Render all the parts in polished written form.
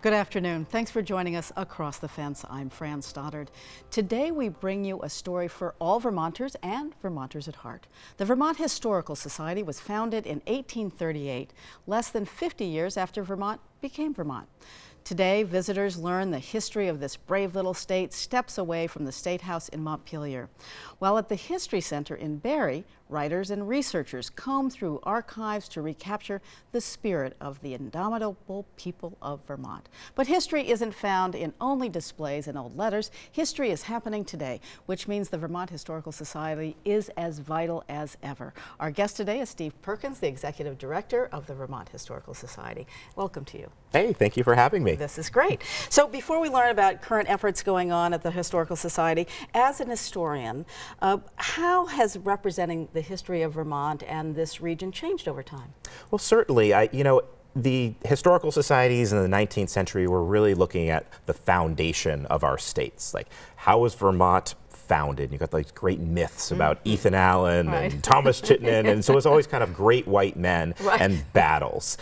Good afternoon. Thanks for joining us across the fence. I'm Fran Stoddard. Today we bring you a story for all Vermonters and Vermonters at heart. The Vermont Historical Society was founded in 1838, less than 50 years after Vermont became Vermont. Today, visitors learn the history of this brave little state steps away from the State House in Montpelier. While at the History Center in Barre, writers and researchers comb through archives to recapture the spirit of the indomitable people of Vermont. But history isn't found in only displays and old letters. History is happening today, which means the Vermont Historical Society is as vital as ever. Our guest today is Steve Perkins, the Executive Director of the Vermont Historical Society. Welcome to you. Hey, thank you for having me. This is great. So before we learn about current efforts going on at the Historical Society, as an historian, how has representing the history of Vermont and this region changed over time? Well, certainly, the historical societies in the 19th century were really looking at the foundation of our states. Like, how was Vermont founded? You got these great myths about Ethan Allen and Thomas Chittenden, and so it's always kind of great white men and battles.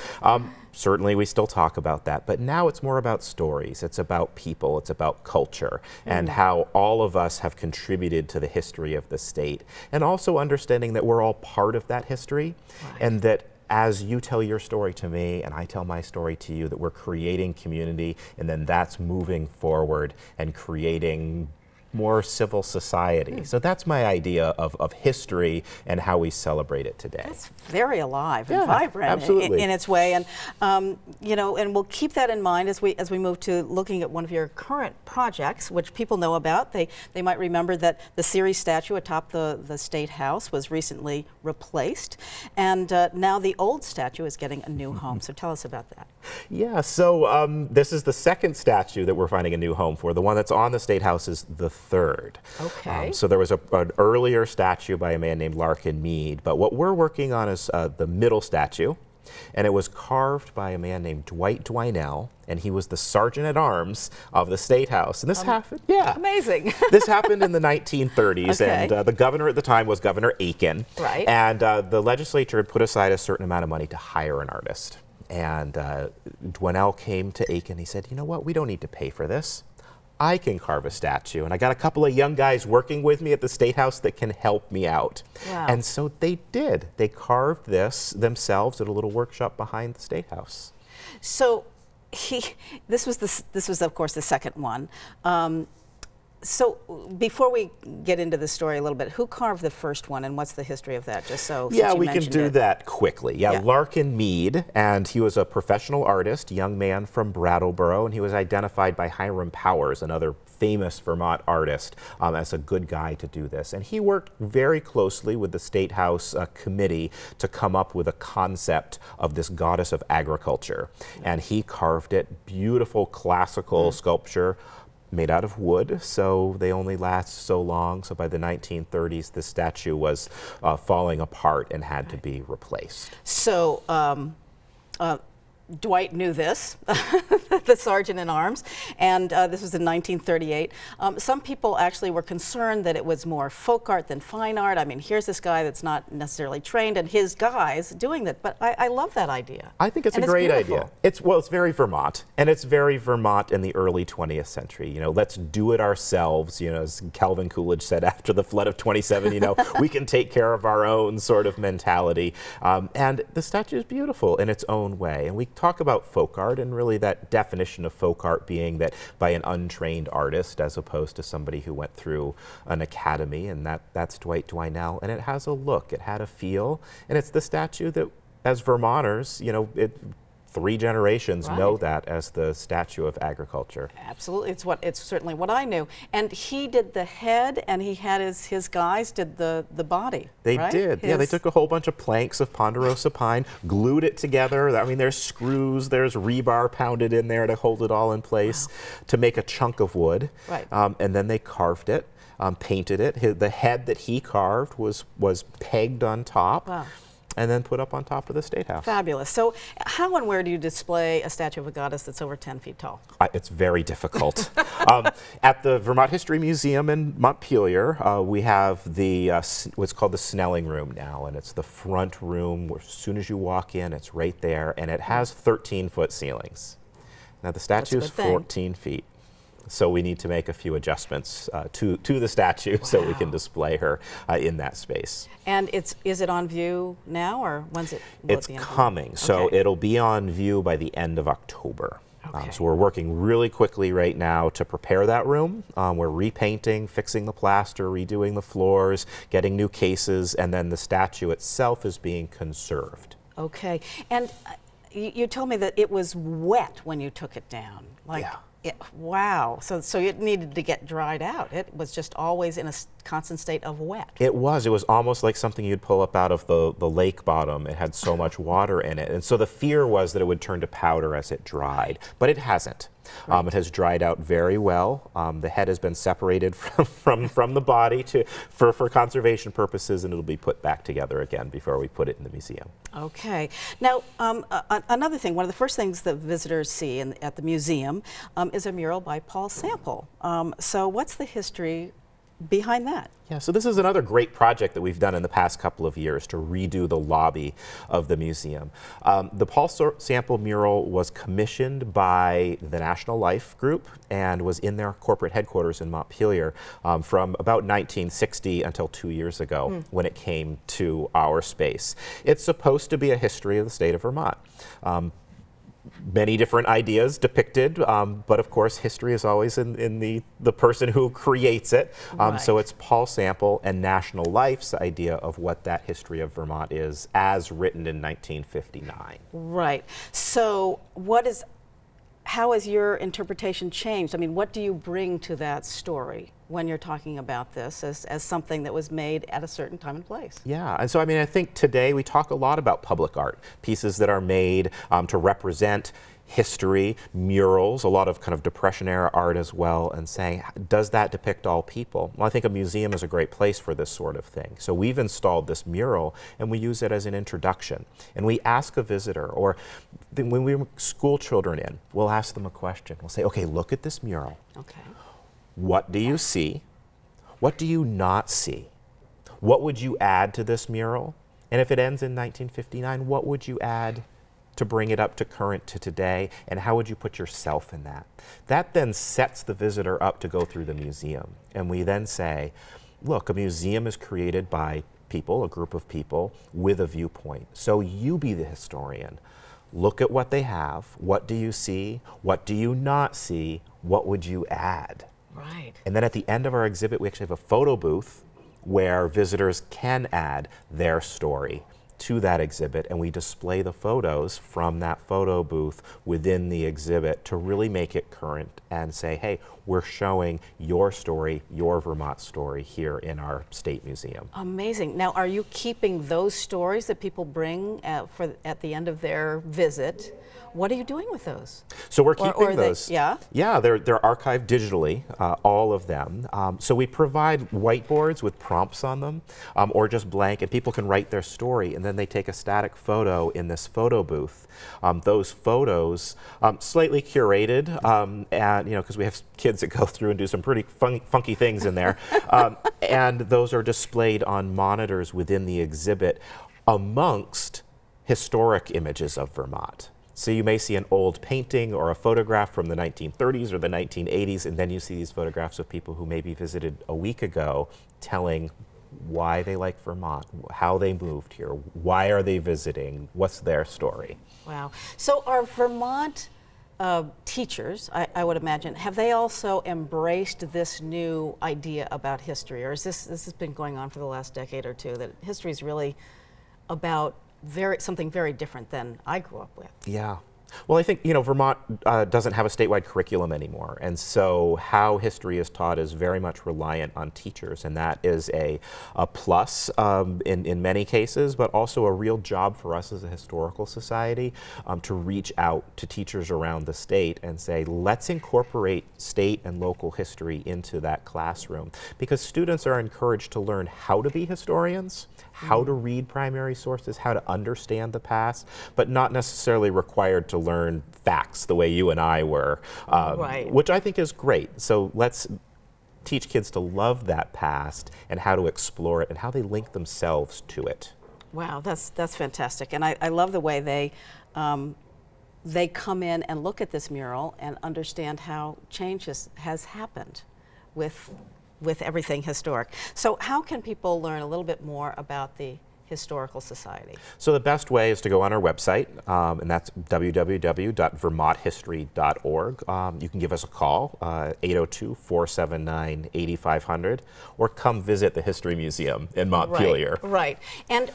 Certainly we still talk about that, but now it's more about stories. It's about people, it's about culture, and how all of us have contributed to the history of the state, and also understanding that we're all part of that history, and that as you tell your story to me and I tell my story to you, that we're creating community, and then that's moving forward and creating more civil society. So that's my idea of history and how we celebrate it today. That's very alive and vibrant in its way, and you know, and we'll keep that in mind as we move to looking at one of your current projects, which people know about. They might remember that the Ceres statue atop the State House was recently replaced, and now the old statue is getting a new home. So tell us about that. Yeah, so this is the second statue that we're finding a new home for. The one that's on the State House is the third. Okay. So there was an earlier statue by a man named Larkin Mead, but what we're working on is the middle statue, and it was carved by a man named Dwight Dwinell, and he was the sergeant-at-arms of the State House. And this happened, amazing. This happened in the 1930s, and the governor at the time was Governor Aiken. Right. And the legislature had put aside a certain amount of money to hire an artist. And Dwinell came to Aiken. He said, you know what, we don't need to pay for this. I can carve a statue, and I got a couple of young guys working with me at the State House that can help me out. Wow. And so they did. They carved this themselves at a little workshop behind the State House. So this was of course the second one. So before we get into the story a little bit, who carved the first one and what's the history of that? Just so yeah, we can do that quickly. Yeah, Larkin Mead, and he was a professional artist, young man from Brattleboro, and he was identified by Hiram Powers, another famous Vermont artist, as a good guy to do this. And he worked very closely with the State House committee to come up with a concept of this goddess of agriculture. And he carved it, beautiful classical sculpture, made out of wood, so they only last so long. So by the 1930s, the statue was falling apart and had to be replaced. So Dwight knew this, the sergeant-at-arms, and this was in 1938. Some people actually were concerned that it was more folk art than fine art. I mean, here's this guy that's not necessarily trained, and his guys doing that. But I love that idea. I think it's a great idea. It's very Vermont, and it's very Vermont in the early 20th century. You know, let's do it ourselves. You know, as Calvin Coolidge said after the flood of 27. You know, we can take care of our own sort of mentality. And the statue is beautiful in its own way, and we talk about folk art, and really that definition of folk art being that by an untrained artist as opposed to somebody who went through an academy, and that's Dwight Dwinell, and it has a look, it had a feel, and it's the statue that as Vermonters, you know, 3 generations know that as the statue of agriculture. Absolutely, it's certainly what I knew. And he did the head, and he had his guys did the body. They did. Yeah, they took a whole bunch of planks of ponderosa pine, glued it together. I mean, there's screws, there's rebar pounded in there to hold it all in place to make a chunk of wood. Right. And then they carved it. Painted it. The head that he carved was pegged on top. Wow. and then put up on top of the State House. Fabulous. So how and where do you display a statue of a goddess that's over 10 feet tall? It's very difficult. At the Vermont History Museum in Montpelier, we have the what's called the Snelling Room now, and it's the front room where as soon as you walk in, it's right there, and it has 13-foot ceilings. Now the statue is 14 feet. So we need to make a few adjustments to the statue so we can display her in that space. And is it on view now, or when's it? It's coming, so it'll be on view by the end of October. So we're working really quickly right now to prepare that room. We're repainting, fixing the plaster, redoing the floors, getting new cases, and then the statue itself is being conserved. Okay, and you told me that it was wet when you took it down. Like, yeah. Wow. So it needed to get dried out. It was just always in a constant state of wet. It was almost like something you'd pull up out of the lake bottom. It had so much water in it. And so the fear was that it would turn to powder as it dried, but it hasn't. It has dried out very well. The head has been separated from the body for conservation purposes, and it'll be put back together again before we put it in the museum. Okay. Now, another thing, one of the first things that visitors see at the museum is a mural by Paul Sample. So what's the history behind that? Yeah, so this is another great project that we've done in the past couple of years to redo the lobby of the museum. The Paul Sample mural was commissioned by the National Life Group and was in their corporate headquarters in Montpelier from about 1960 until 2 years ago when it came to our space. It's supposed to be a history of the state of Vermont. Many different ideas depicted, but of course history is always in the person who creates it. So it's Paul Sample and National Life's idea of what that history of Vermont is as written in 1959. Right. So how has your interpretation changed? I mean, what do you bring to that story when you're talking about this as something that was made at a certain time and place? Yeah, and so I mean, I think today we talk a lot about public art, pieces that are made to represent history, murals, a lot of kind of Depression era art as well, and saying, does that depict all people? Well, I think a museum is a great place for this sort of thing. So we've installed this mural and we use it as an introduction. And we ask a visitor, or when we school children in, we'll ask them a question. We'll say, okay, look at this mural. Okay. What do you see? What do you not see? What would you add to this mural? And if it ends in 1959, what would you add to bring it up to current to today, and how would you put yourself in that? That then sets the visitor up to go through the museum. And we then say, look, a museum is created by people, a group of people, with a viewpoint. So you be the historian. Look at what they have. What do you see? What do you not see? What would you add? Right. And then at the end of our exhibit, we actually have a photo booth where visitors can add their story to that exhibit, and we display the photos from that photo booth within the exhibit to really make it current and say, hey, we're showing your story, your Vermont story here in our state museum. Amazing. Now, are you keeping those stories that people bring at the end of their visit? What are you doing with those? So we're keeping those. Yeah? Yeah, they're archived digitally, all of them. So we provide whiteboards with prompts on them, or just blank, and people can write their story, and then they take a static photo in this photo booth. Those photos, slightly curated, and because we have kids that go through and do some pretty funky things in there, and those are displayed on monitors within the exhibit amongst historic images of Vermont. So you may see an old painting or a photograph from the 1930s or the 1980s, and then you see these photographs of people who maybe visited a week ago telling why they like Vermont, how they moved here, why are they visiting, what's their story. Wow. So are Vermont teachers, I would imagine, have they also embraced this new idea about history, or is this has been going on for the last decade or two, that history is really about something very different than I grew up with? Yeah. Well, I think, Vermont doesn't have a statewide curriculum anymore, and so how history is taught is very much reliant on teachers, and that is a plus in many cases, but also a real job for us as a historical society to reach out to teachers around the state and say, let's incorporate state and local history into that classroom, because students are encouraged to learn how to be historians, how to read primary sources, how to understand the past, but not necessarily required to learn facts the way you and I were, Right. which I think is great. So let's teach kids to love that past and how to explore it and how they link themselves to it. Wow, that's fantastic, and I love the way they come in and look at this mural and understand how change has happened with everything historic. So how can people learn a little bit more about the Historical Society? So the best way is to go on our website, and that's www.vermonthistory.org. You can give us a call, 802-479-8500, or come visit the History Museum in Montpelier. Right. And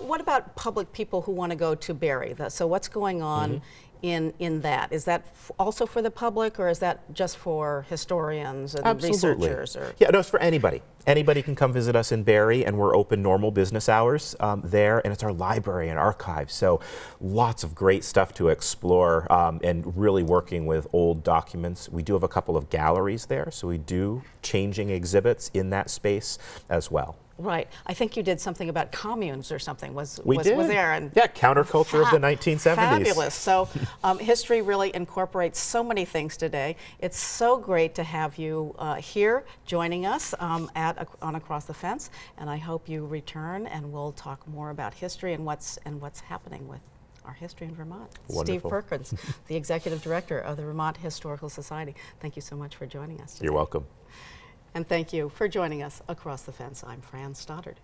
what about public people who want to go to Barrie? So what's going on in that? Is that also for the public, or is that just for historians and researchers? Or? Yeah, no, it's for anybody. Anybody can come visit us in Barrie, and we're open normal business hours there, and it's our library and archive. So lots of great stuff to explore and really working with old documents. We do have a couple of galleries there, so we do changing exhibits in that space as well. Right. I think you did something about communes or something. Was did. there? And yeah, counterculture of the 1970s. Fabulous. So history really incorporates so many things today. It's so great to have you here joining us on Across the Fence, and I hope you return and we'll talk more about history and what's happening with our history in Vermont. Wonderful. Steve Perkins, the Executive Director of the Vermont Historical Society. Thank you so much for joining us today. You're welcome. And thank you for joining us Across the Fence. I'm Fran Stoddard.